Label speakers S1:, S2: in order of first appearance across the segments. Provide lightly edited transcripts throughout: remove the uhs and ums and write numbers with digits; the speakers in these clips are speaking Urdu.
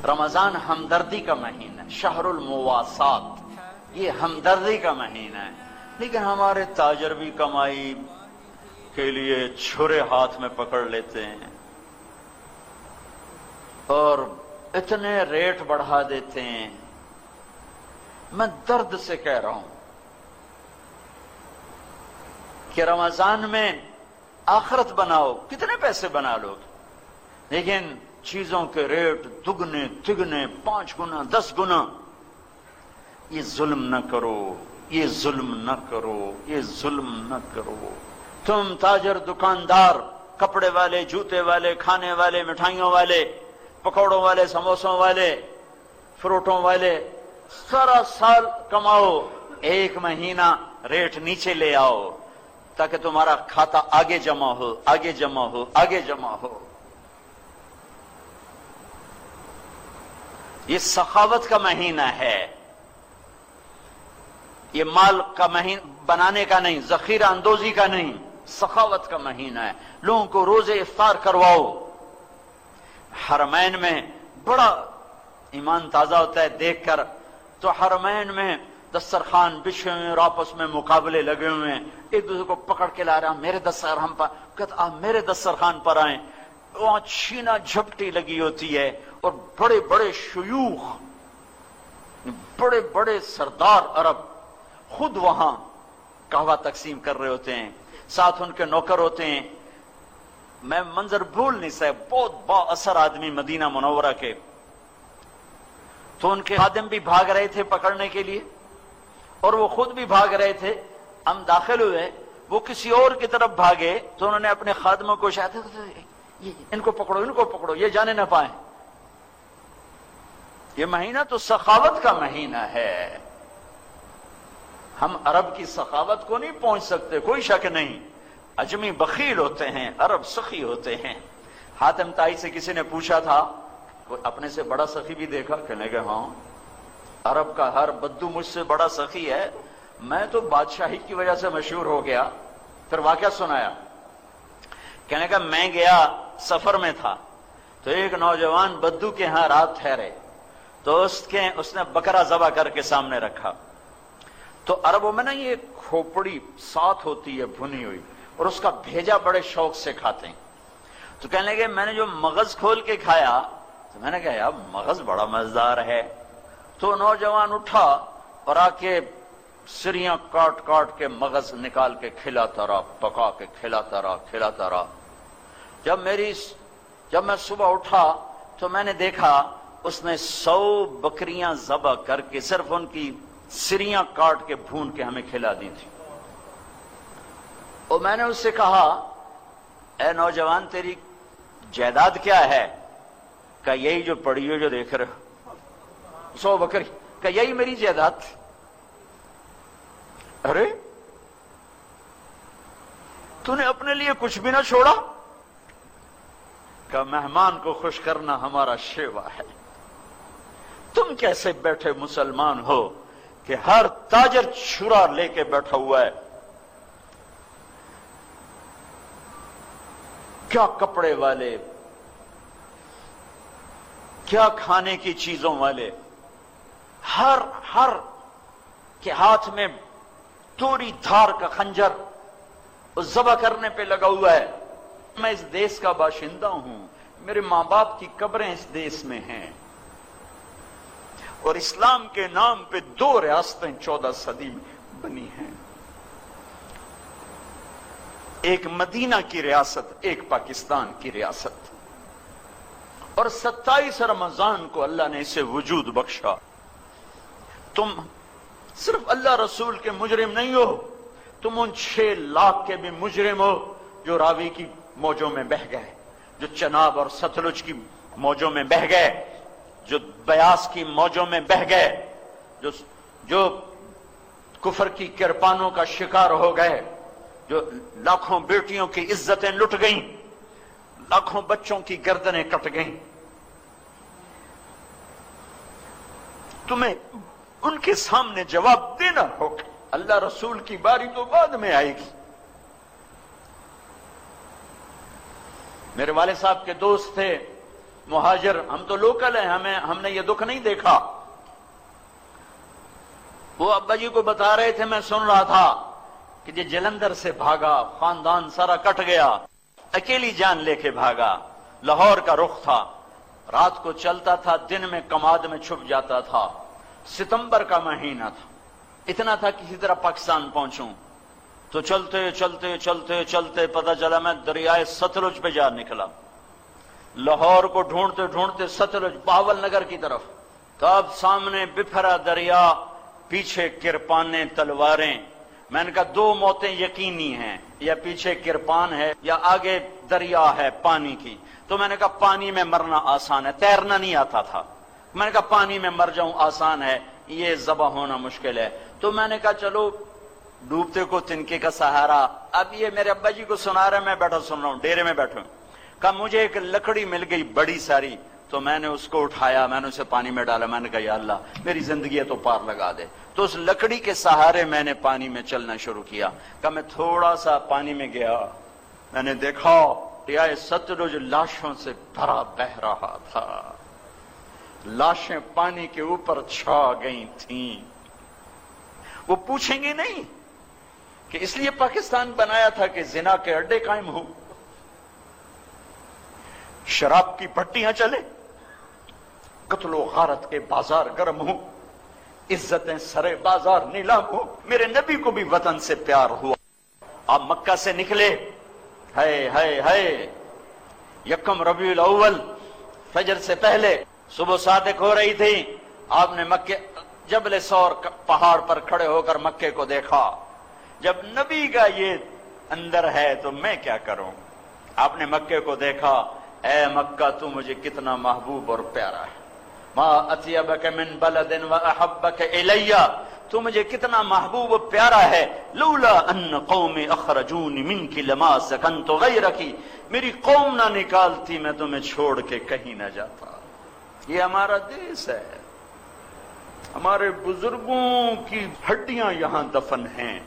S1: رمضان ہمدردی کا مہینہ ہے، شہر المواسات، یہ ہمدردی کا مہینہ ہے، لیکن ہمارے تاجر بھی کمائی کے لیے چھرے ہاتھ میں پکڑ لیتے ہیں اور اتنے ریٹ بڑھا دیتے ہیں۔ میں درد سے کہہ رہا ہوں کہ رمضان میں آخرت بناؤ، کتنے پیسے بنا لو، لیکن چیزوں کے ریٹ دگنے تگنے، 5 گنا 10 گنا۔ یہ ظلم نہ کرو، یہ ظلم نہ کرو، یہ ظلم نہ کرو۔ تم تاجر، دکاندار، کپڑے والے، جوتے والے، کھانے والے، مٹھائیوں والے، پکوڑوں والے، سموسوں والے، فروٹوں والے، سارا سال کماؤ، ایک مہینہ ریٹ نیچے لے آؤ تاکہ تمہارا کھاتا آگے جمع ہو، آگے جمع ہو، آگے جمع ہو۔ یہ سخاوت کا مہینہ ہے، یہ مال کا مہینہ بنانے کا نہیں، ذخیرہ اندوزی کا نہیں، سخاوت کا مہینہ ہے۔ لوگوں کو روزے افطار کرواؤ۔ حرمین میں بڑا ایمان تازہ ہوتا ہے دیکھ کر، تو حرمین میں دسترخوان بچھے ہوئے اور آپس میں مقابلے لگے ہوئے ہیں، ایک دوسرے کو پکڑ کے لا رہا، میرے دسترخوان پر، کہتا آپ میرے دسترخوان پر آئیں۔ وہاں چھینا جھپٹی لگی ہوتی ہے اور بڑے بڑے شیوخ، بڑے بڑے سردار عرب خود وہاں قہوہ تقسیم کر رہے ہوتے ہیں، ساتھ ان کے نوکر ہوتے ہیں۔ میں منظر بھول نہیں سکتا، بہت با اثر آدمی مدینہ منورہ کے۔ تو ان کے خادم بھی بھاگ رہے تھے پکڑنے کے لیے اور وہ خود بھی بھاگ رہے تھے۔ ہم داخل ہوئے، وہ کسی اور کی طرف بھاگے تو انہوں نے اپنے خادموں کو شاید ان کو پکڑو، ان کو پکڑو، یہ جانے نہ پائیں۔ یہ مہینہ تو سخاوت کا مہینہ ہے۔ ہم عرب کی سخاوت کو نہیں پہنچ سکتے، کوئی شک نہیں۔ عجمی بخیل ہوتے ہیں، عرب سخی ہوتے ہیں۔ حاتم طائی سے کسی نے پوچھا تھا، کوئی اپنے سے بڑا سخی بھی دیکھا؟ کہنے کہ ہاں، عرب کا ہر بدو مجھ سے بڑا سخی ہے، میں تو بادشاہی کی وجہ سے مشہور ہو گیا۔ پھر واقعہ سنایا، کہنے کہ میں گیا، سفر میں تھا، تو ایک نوجوان بدو کے ہاں رات ٹھہرے، تو اس نے بکرا ذبح کر کے سامنے رکھا۔ تو عربوں میں نا یہ کھوپڑی ساتھ ہوتی ہے بھنی ہوئی، اور اس کا بھیجا بڑے شوق سے کھاتے ہیں۔ تو کہنے لگے میں نے جو مغز کھول کے کھایا، تو میں نے کہا یار مغز بڑا مزیدار ہے۔ تو نوجوان اٹھا اور آ کے سریاں کاٹ کاٹ کے مغز نکال کے کھلاتا رہا، پکا کے کھلاتا رہا۔ جب میں صبح اٹھا تو میں نے دیکھا اس نے 100 بکریاں ذبح کر کے صرف ان کی سریاں کاٹ کے بھون کے ہمیں کھلا دی تھی۔ اور میں نے اس سے کہا اے نوجوان تیری جائیداد کیا ہے؟ کہ یہی جو پڑی ہو جو دیکھ رہے ہو 100 بکری، کہ یہی میری جائیداد تھی۔ ارے تو نے اپنے لیے کچھ بھی نہ چھوڑا؟ کہ مہمان کو خوش کرنا ہمارا شیوا ہے۔ تم کیسے بیٹھے مسلمان ہو کہ ہر تاجر چھرا لے کے بیٹھا ہوا ہے؟ کیا کپڑے والے، کیا کھانے کی چیزوں والے، ہر کے ہاتھ میں توری دھار کا خنجر اس ذبح کرنے پہ لگا ہوا ہے۔ میں اس دیس کا باشندہ ہوں، میرے ماں باپ کی قبریں اس دیس میں ہیں، اور اسلام کے نام پہ 2 ریاستیں 14 صدی میں بنی ہیں، ایک مدینہ کی ریاست، ایک پاکستان کی ریاست، اور 27 رمضان کو اللہ نے اسے وجود بخشا۔ تم صرف اللہ رسول کے مجرم نہیں ہو، تم ان 6 لاکھ کے بھی مجرم ہو جو راوی کی موجوں میں بہہ گئے، جو چناب اور ستلج کی موجوں میں بہہ گئے، جو بیاس کی موجوں میں بہہ گئے، جو کفر کی کرپانوں کا شکار ہو گئے، جو لاکھوں بیٹیوں کی عزتیں لٹ گئیں، لاکھوں بچوں کی گردنیں کٹ گئیں۔ تمہیں ان کے سامنے جواب دینا ہوگا۔ اللہ رسول کی باری تو بعد میں آئے گی۔ میرے والد صاحب کے دوست تھے، مہاجر، ہم تو لوکل ہیں، ہم نے یہ دکھ نہیں دیکھا. وہ ابا جی کو بتا رہے تھے، میں سن رہا تھا کہ یہ جلندر سے بھاگا، خاندان سارا کٹ گیا، اکیلی جان لے کے بھاگا. لاہور کا رخ تھا، رات کو چلتا تھا، دن میں کماد میں چھپ جاتا تھا. ستمبر کا مہینہ تھا، اتنا تھا کسی طرح پاکستان پہنچوں. تو چلتے چلتے چلتے چلتے پتہ چلا میں دریائے ستلج پہ جا نکلا. لاہور کو ڈھونڈتے ڈھونڈتے ستلج بہاول نگر کی طرف. تب سامنے بپھرا دریا، پیچھے کرپانیں تلواریں. میں نے کہا دو موتیں یقینی ہیں، یا پیچھے کرپان ہے یا آگے دریا ہے پانی کی. تو میں نے کہا پانی میں مرنا آسان ہے، تیرنا نہیں آتا تھا. میں نے کہا پانی میں مر جاؤں آسان ہے، یہ ذبح ہونا مشکل ہے. تو میں نے کہا چلو ڈوبتے کو تنکے کا سہارا. اب یہ میرے ابا جی کو سنا رہے، میں بیٹھا سن رہا ہوں، ڈیرے میں بیٹھا ہوں. کہا مجھے ایک لکڑی مل گئی بڑی ساری، تو میں نے اس کو اٹھایا، میں نے اسے پانی میں ڈالا. میں نے کہا یا اللہ میری زندگی ہے تو پار لگا دے. تو اس لکڑی کے سہارے میں نے پانی میں چلنا شروع کیا. کہا میں تھوڑا سا پانی میں گیا، میں نے دیکھا دریائے ستلج لاشوں سے بھرا بہ رہا تھا. لاشیں پانی کے اوپر چھا گئی تھیں. وہ پوچھیں گے نہیں کہ اس لیے پاکستان بنایا تھا کہ زنا کے اڈے قائم ہو، شراب کی بھٹیاں چلے، قتل و غارت کے بازار گرم ہو، عزتیں سرے بازار نیلام ہو. میرے نبی کو بھی وطن سے پیار ہوا. آپ مکہ سے نکلے، ہے یکم ربیع الاول فجر سے پہلے صبح صادق ہو رہی تھی. آپ نے مکے جبل سور پہاڑ پر کھڑے ہو کر مکے کو دیکھا. جب نبی کا یہ اندر ہے تو میں کیا کروں. آپ نے مکے کو دیکھا، اے مکہ تو مجھے کتنا محبوب اور پیارا ہے. ما اطیبک من بلد واحبک الی، تو مجھے کتنا محبوب و پیارا ہے. لولا ان قومی اخرجونی منک لما سکنت غیرک، میری قوم نہ نکالتی میں تمہیں چھوڑ کے کہیں نہ جاتا. یہ ہمارا دیس ہے، ہمارے بزرگوں کی ہڈیاں یہاں دفن ہیں.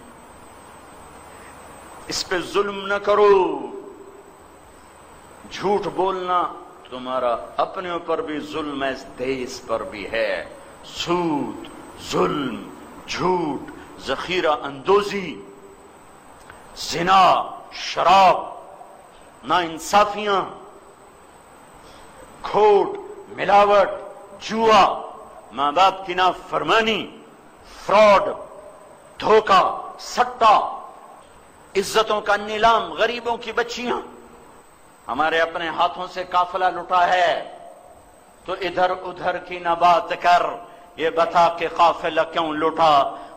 S1: اس پہ ظلم نہ کرو. جھوٹ بولنا تمہارا اپنے اوپر بھی ظلم ہے، اس دیس پر بھی ہے. سود، ظلم، جھوٹ، ذخیرہ اندوزی، زنا، شراب، ناانصافیاں، کھوٹ، ملاوٹ، جوا، ماں باپ کی نافرمانی، فراڈ، دھوکہ، سٹا، عزتوں کا نیلام، غریبوں کی بچیاں. ہمارے اپنے ہاتھوں سے قافلہ لٹا ہے تو ادھر ادھر کی نہ بات کر. یہ بتا کہ قافلہ کیوں لٹا،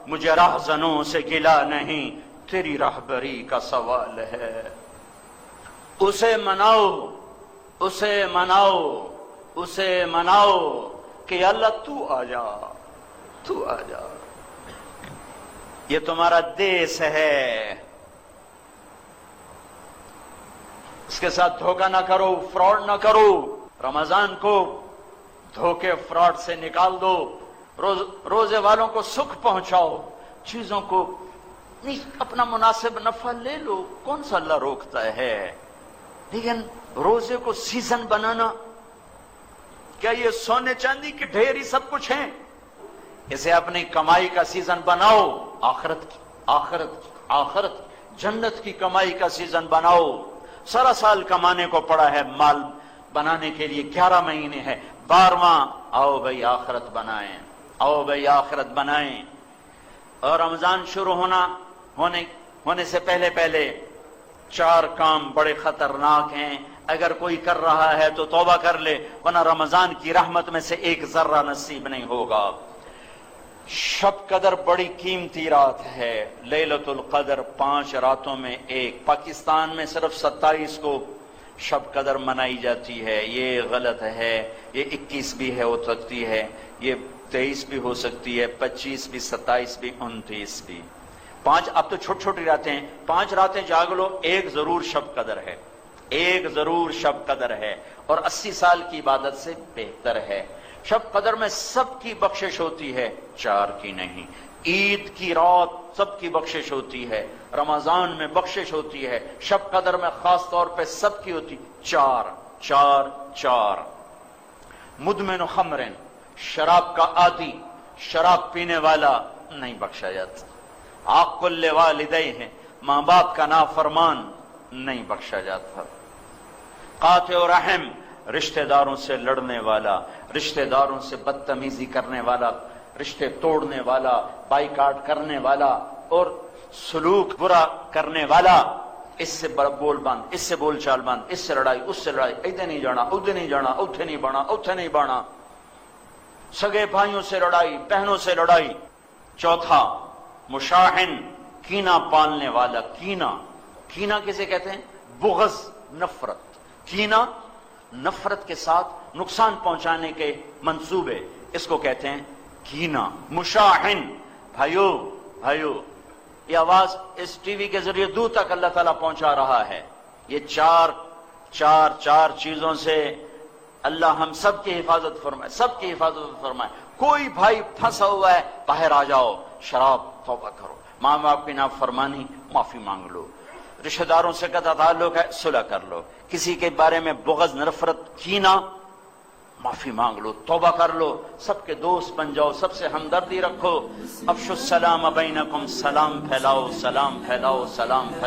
S1: مجھے راہزنوں سے گلا نہیں، تیری راہبری کا سوال ہے. اسے مناؤ، اسے مناؤ، اسے مناؤ کہ اللہ تو آ جا، تو آ جا. یہ تمہارا دیس ہے، اس کے ساتھ دھوکہ نہ کرو، فراڈ نہ کرو. رمضان کو دھوکے فراڈ سے نکال دو. روزے والوں کو سکھ پہنچاؤ، چیزوں کو اپنا مناسب نفع لے لو، کون سا اللہ روکتا ہے. لیکن روزے کو سیزن بنانا، کیا یہ سونے چاندی کے ڈھیر ہی سب کچھ ہیں؟ اسے اپنی کمائی کا سیزن بناؤ. آخرت کی، آخرت کی، آخرت جنت کی کمائی کا سیزن بناؤ. سارا سال کمانے کو پڑا ہے، مال بنانے کے لیے 11 مہینے ہے، 12واں آؤ بھائی آخرت بنائیں، آؤ بھائی آخرت بنائیں. اور رمضان شروع ہونے سے پہلے 4 کام بڑے خطرناک ہیں. اگر کوئی کر رہا ہے تو توبہ کر لے، ورنہ رمضان کی رحمت میں سے ایک ذرہ نصیب نہیں ہوگا. شب قدر بڑی قیمتی رات ہے. لیلۃ القدر 5 راتوں میں ایک. پاکستان میں صرف 27 کو شب قدر منائی جاتی ہے. یہ غلط ہے. یہ 21 بھی ہے، ہو سکتی ہے، یہ 23 بھی ہو سکتی ہے، 25 بھی، 27 بھی، 29 بھی. 5 اب تو چھوٹی چھوٹی راتیں ہیں. 5 راتیں جاگ لو، ایک ضرور شب قدر ہے، ایک ضرور شب قدر ہے، اور 80 سال کی عبادت سے بہتر ہے. شب قدر میں سب کی بخشش ہوتی ہے، 4 کی نہیں. عید کی رات سب کی بخشش ہوتی ہے، رمضان میں بخشش ہوتی ہے، شب قدر میں خاص طور پہ سب کی ہوتی. 4 4 4 مدمن خمر، شراب کا عادی، شراب پینے والا نہیں بخشا جاتا۔ عاق لوالدیہ، ماں باپ کا نافرمان نہیں بخشا جاتا۔ قاطع رحم، رشتہ داروں سے لڑنے والا، رشتہ داروں سے بدتمیزی کرنے والا، رشتے توڑنے والا، بائیکاٹ کرنے والا اور سلوک برا کرنے والا، اس سے بول باندھ، اس سے بول چال باندھ، اس سے لڑائی، اس سے لڑائی، ادھر نہیں جانا، ادھر نہیں جانا، اتھے نہیں بانا، اتھے نہیں بانا، سگے بھائیوں سے لڑائی، بہنوں سے لڑائی۔ چوتھا مشاحن، کینہ پالنے والا۔ کینہ کسے کہتے ہیں؟ بغض، نفرت۔ کینہ نفرت کے ساتھ نقصان پہنچانے کے منصوبے، اس کو کہتے ہیں کینہ۔ مشاحن، بھائیو یہ آواز اس ٹی وی کے ذریعے دور تک اللہ تعالیٰ پہنچا رہا ہے۔ یہ چار چیزوں سے اللہ ہم سب کی حفاظت فرمائے، سب کی حفاظت فرمائے۔ کوئی بھائی پھنسا ہوا ہے، باہر آ جاؤ، شراب توبہ کرو، ماں باپ کی نافرمانی معافی مانگ لو، رشتہ داروں سے قطع تعلق ہے صلح کر لو، کسی کے بارے میں بغض، نفرت، کینہ، معافی مانگ لو، توبہ کر لو، سب کے دوست بن جاؤ، سب سے ہمدردی رکھو۔ افشوا السلام بینکم، سلام پھیلاؤ، سلام پھیلاؤ، سلام پھیلاؤ۔